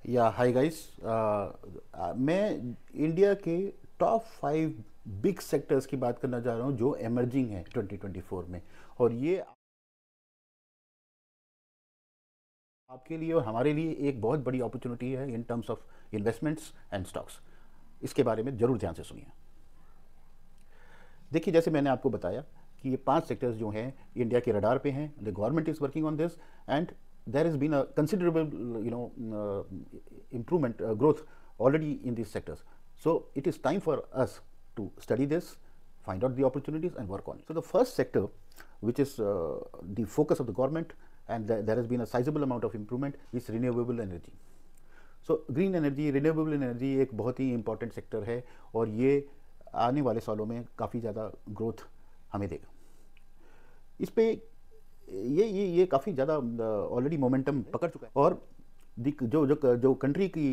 या hi guys. मैं India के टॉप 5 बिग सेक्टर्स की बात करना चाह रहा हूँ जो एमर्जिंग है 2024 में। और ये आपके लिए और हमारे लिए एक बहुत बड़ी अपॉर्चुनिटी है in terms of investments and stocks. इसके बारे में ज़रूर ध्यान से सुनिए। देखिए, जैसे मैंने आपको बताया कि ये 5 सेक्टर्स जो हैं इंडिया के रडार पे हैं। The government is working on this and there has been a considerable improvement, growth already in these sectors. So it is time for us to study this, find out the opportunities and work on it. So the first sector, which is the focus of the government, and there has been a sizable amount of improvement, is renewable energy. So green energy, renewable energy एक बहुत ही important sector है और ये आने वाले सालों में काफ़ी ज़्यादा growth हमें देगा। इस पे ये काफ़ी ज़्यादा ऑलरेडी मोमेंटम पकड़ चुका है। और जो जो जो कंट्री की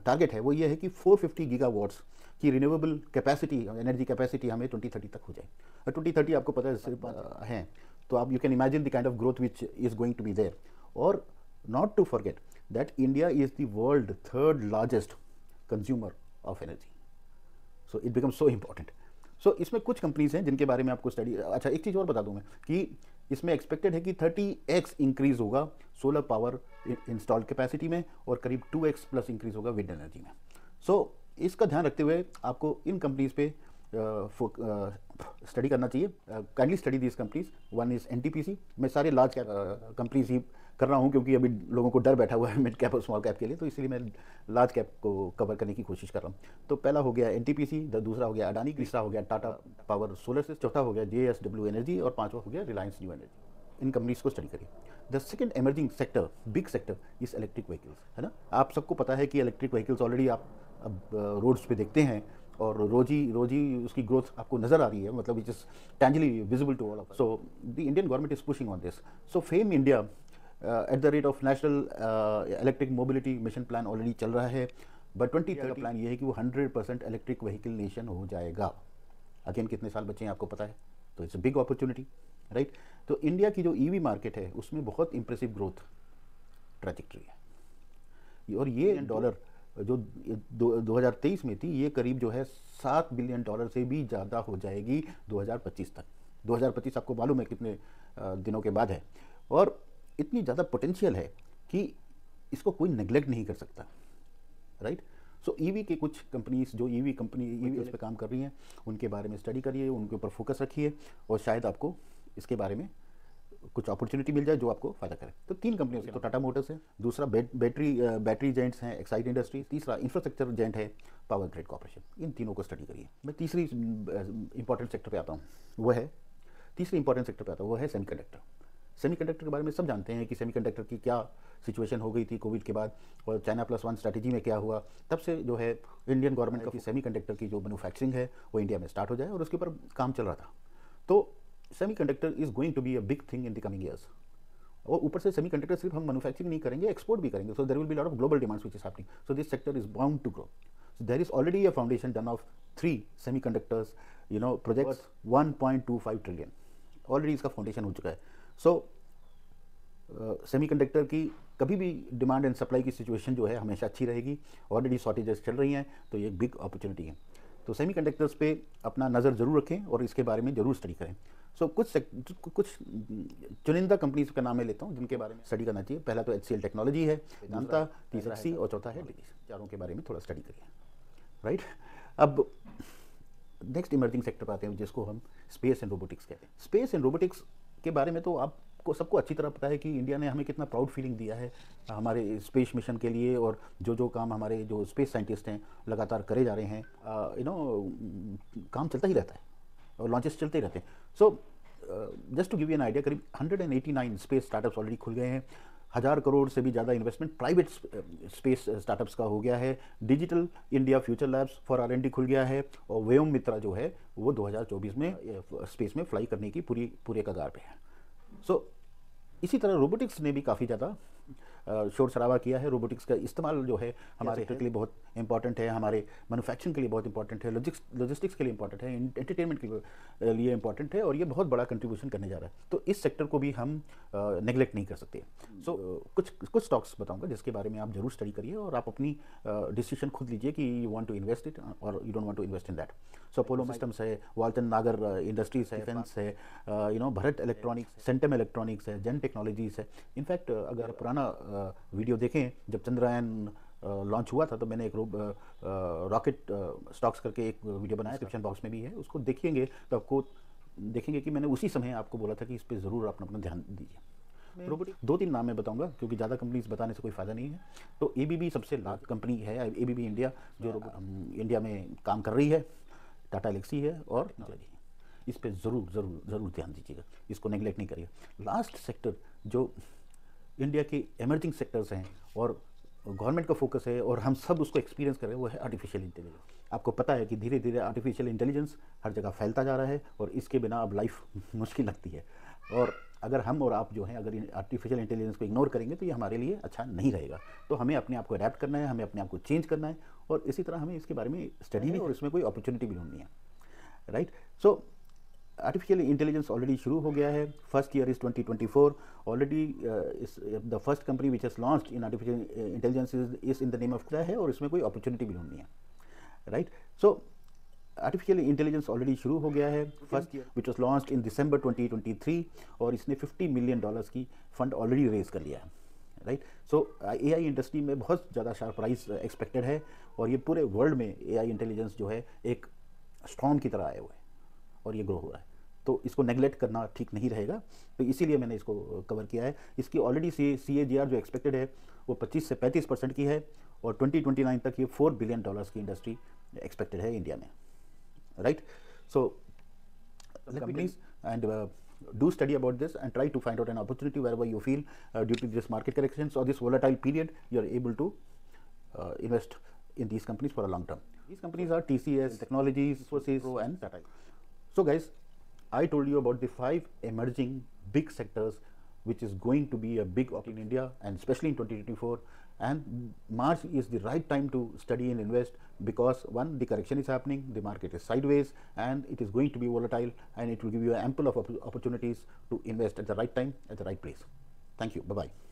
टारगेट है वो ये है कि 450 गीगावाट्स की रिन्यूएबल कैपेसिटी, एनर्जी कैपेसिटी हमें 2030 तक हो जाए। और 2030 आपको पता है सिर्फ है, तो आप you can imagine the kind of growth which is going to be there. और not to forget that India is the world third largest consumer of energy. So it becomes so important. So इसमें कुछ companies हैं जिनके बारे में आपको study. अच्छा, एक चीज़ और बता दूं मैं कि इसमें एक्सपेक्टेड है कि 30x इंक्रीज होगा सोलर पावर इंस्टॉल्ड कैपेसिटी में और करीब 2x प्लस इंक्रीज होगा विंड एनर्जी में। सो इसका ध्यान रखते हुए आपको इन कंपनीज पे स्टडी करना चाहिए। Kindly study this companies. One is NTPC. मैं सारे लार्ज कैप कंपनीज ही कर रहा हूँ क्योंकि अभी लोगों को डर बैठा हुआ है मिड कैप और स्मॉल कैप के लिए, तो इसलिए मैं लार्ज कैप को कवर करने की कोशिश कर रहा हूँ। तो पहला हो गया एनटीपीसी, दूसरा हो गया अडानी, तीसरा हो गया टाटा पावर सोलर सिस्टम, चौथा हो गया जेएसडब्ल्यू एनर्जी और पांचवा हो गया रिलायंस न्यू एनर्जी। इन कंपनीज को स्टडी करिए। The second emerging sector, big sector, is electric vehicles, है ना। आप सबको पता है कि इलेक्ट्रिक व्हीकल्स ऑलरेडी आप अब रोड्स पे देखते हैं और रोज ही उसकी ग्रोथ आपको नजर आ रही है, मतलब it is tangibly visible to all of. So the Indian government is pushing on this. So FAME India at the rate of national electric mobility mission plan already चल रहा है, बट 2030 का प्लान ये है कि वो 100% इलेक्ट्रिक व्हीकल नेशन हो जाएगा। अगेन कितने साल बचे हैं आपको पता है, तो it's a big opportunity, right. तो इंडिया की जो ईवी मार्केट है उसमें बहुत इंप्रेसिव ग्रोथ ट्रैजेक्टरी है। और ये डॉलर जो 2023 में थी, ये करीब जो है $7 बिलियन से भी ज़्यादा हो जाएगी 2025 तक। 2025 आपको मालूम है कितने दिनों के बाद है। और इतनी ज़्यादा पोटेंशियल है कि इसको कोई नेग्लेक्ट नहीं कर सकता, राइट। सो ईवी के कुछ कंपनीज जो ईवी उस पर काम कर रही हैं उनके बारे में स्टडी करिए, उनके ऊपर फोकस रखिए और शायद आपको इसके बारे में कुछ अपॉर्चुनिटी मिल जाए जो आपको फायदा करे। तो 3 कंपनियों से, तो टाटा मोटर्स है, दूसरा बैटरी जेंट्स हैं एक्साइड इंडस्ट्रीज, तीसरा इंफ्रास्ट्रक्चर जेंट है पावर ग्रिड कॉर्पोरेशन। इन तीनों को स्टडी करिए। मैं तीसरी इंपॉर्टेंट सेक्टर पे आता हूँ, वो है सेमीकंडक्टर। सेमीकंडक्टर के बारे में सब जानते हैं कि सेमीकंडक्टर की क्या सिचुएशन हो गई थी कोविड के बाद, और चाइना प्लस वन स्ट्रैटेजी में क्या हुआ। तब से जो है इंडियन गवर्नमेंट का सेमीकंडक्टर की जो मैन्युफैक्चरिंग है वो इंडिया में स्टार्ट हो जाए और उसके ऊपर काम चल रहा था। तो semiconductor is going to be a big thing in the coming years. और ऊपर से सेमीकंडक्टर सिर्फ हम मैन्युफैक्चरिंग नहीं करेंगे, एक्सपोर्ट भी करेंगे। So there will be lot of global demands which is happening. So this sector is bound to grow. So there is already a foundation done of 3 semiconductors projects 1.25 trillion. Already इसका foundation हो चुका है। So semiconductor की कभी भी demand and supply की situation जो है हमेशा अच्छी रहेगी। ऑलरेडी शॉर्टेजेस चल रही हैं, तो ये एक बिग अपॉर्चुनिटी है। तो सेमीकंडक्टर्स पे अपना नज़र जरूर रखें और इसके बारे में जरूर स्टडी करें। सो कुछ चुनिंदा कंपनीज का नाम मैं लेता हूँ जिनके बारे में स्टडी करना चाहिए। पहला तो HCL टेक्नोलॉजी है, वेदांता, तीसरा सी और चौथा है डिलीज। चारों के बारे में थोड़ा स्टडी करिए, राइट। अब नेक्स्ट इमर्जिंग सेक्टर पर आते हैं जिसको हम स्पेस एंड रोबोटिक्स कहते हैं। स्पेस एंड रोबोटिक्स के बारे में तो आपको सबको अच्छी तरह पता है कि इंडिया ने हमें कितना प्राउड फीलिंग दिया है हमारे स्पेस मिशन के लिए, और जो काम हमारे जो स्पेस साइंटिस्ट हैं लगातार करे जा रहे हैं। काम चलता ही रहता है और लॉन्चेस चलते ही रहते हैं। So just to give you an idea, करीब 189 स्पेस स्टार्टअप्स ऑलरेडी खुल गए हैं। 1000 करोड़ से भी ज़्यादा इन्वेस्टमेंट प्राइवेट स्पेस स्टार्टअप्स का हो गया है। Digital India future labs for R&D खुल गया है और व्योम मित्रा जो है वो 2024 में स्पेस में फ्लाई करने की पूरे कगार पे है। सो इसी तरह रोबोटिक्स ने भी काफ़ी ज़्यादा शोर शराबा किया है। रोबोटिक्स का इस्तेमाल जो है हमारे सेक्टर के लिए बहुत इंपॉर्टेंट है, हमारे मैन्युफैक्चरिंग के लिए बहुत इंपॉर्टेंट है, लॉजिस्टिक्स के लिए इंपॉर्टेंट है, एंटरटेनमेंट के लिए इंपॉर्टेंट है, और ये बहुत बड़ा कंट्रीब्यूशन करने जा रहा है। तो इस सेक्टर को भी हम नेग्लेक्ट नहीं कर सकते। सो कुछ स्टॉक्स बताऊंगा जिसके बारे में आप जरूर स्टडी करिए और आप अपनी डिसीजन खुद लीजिए कि you want to invest it और you don't want to invest in that. So Apollo Systems है, वाल्टन नागर इंडस्ट्रीज है, डिफेंस है, भरत इलेक्ट्रॉनिक्स, सेंटम इलेक्ट्रॉनिक्स है, जेन टेक्नोलॉजीज है। इनफैक्ट अगर पुराना वीडियो देखें, जब चंद्रयान लॉन्च हुआ था तो मैंने एक रॉकेट स्टॉक्स करके एक वीडियो बनाया, डिस्क्रिप्शन बॉक्स में भी है, उसको देखेंगे तो आपको देखेंगे कि मैंने उसी समय आपको बोला था कि इस पर ज़रूर अपना ध्यान दीजिए। रोबोटिक 2-3 नाम मैं बताऊंगा क्योंकि ज़्यादा कंपनीज बताने से कोई फ़ायदा नहीं है। तो एबीबी सबसे लार्ज कंपनी है, एबीबी इंडिया, जो इंडिया में काम कर रही है, टाटा एलेक्सी है और इस पर ज़रूर ध्यान दीजिएगा, इसको नेगलेक्ट नहीं करिएगा। लास्ट सेक्टर जो इंडिया के इमर्जिंग सेक्टर्स हैं और गवर्नमेंट का फोकस है और हम सब उसको एक्सपीरियंस कर रहे हैं, वो है आर्टिफिशियल इंटेलिजेंस। आपको पता है कि धीरे धीरे आर्टिफिशियल इंटेलिजेंस हर जगह फैलता जा रहा है और इसके बिना अब लाइफ मुश्किल लगती है। और अगर हम और आप जो हैं अगर आर्टिफिशियल इंटेलिजेंस को इग्नोर करेंगे तो ये हमारे लिए अच्छा नहीं रहेगा। तो हमें अपने आप को अडेप्ट करना है, हमें अपने आप को चेंज करना है और इसी तरह हमें इसके बारे में स्टडी भी और इसमें कोई अपॉर्चुनिटी भी ढूंढनी है, right. So artificial intelligence already शुरू हो गया है। First year is 2024 already. The first company which has launched in artificial intelligence is in the name of है और इसमें कोई अपॉर्चुनिटी भी ढूंढनी है, right. So artificial intelligence already शुरू हो गया है। First year which was launched in December 2023 और इसने $50 मिलियन की फंड ऑलरेडी रेज कर लिया है, राइट। सो एआई इंडस्ट्री में बहुत ज़्यादा शार्प राइज एक्सपेक्टेड है और ये पूरे वर्ल्ड में एआई इंटेलिजेंस जो है एक स्टॉर्म की तरह आया हुआ है और ये ग्रो हो रहा है। तो इसको नेगलेक्ट करना ठीक नहीं रहेगा, तो इसीलिए मैंने इसको कवर किया है। इसकी ऑलरेडी CAGR जो एक्सपेक्टेड है वो 25 से 35% की है और 2029 तक ये $4 बिलियन की इंडस्ट्री एक्सपेक्टेड है इंडिया में, right. So companies and do study about this and try to find out an opportunity wherever you feel due to this market corrections or this volatile period you are able to invest in these companies for a long term. These companies are TCS, Technologies, Infosys, and Tata. So guys, I told you about the 5 emerging big sectors which is going to be a big opportunity in India and especially in 2024, and March is the right time to study and invest because one, the correction is happening, the market is sideways and it is going to be volatile and it will give you ample of opportunities to invest at the right time at the right place. Thank you. Bye bye.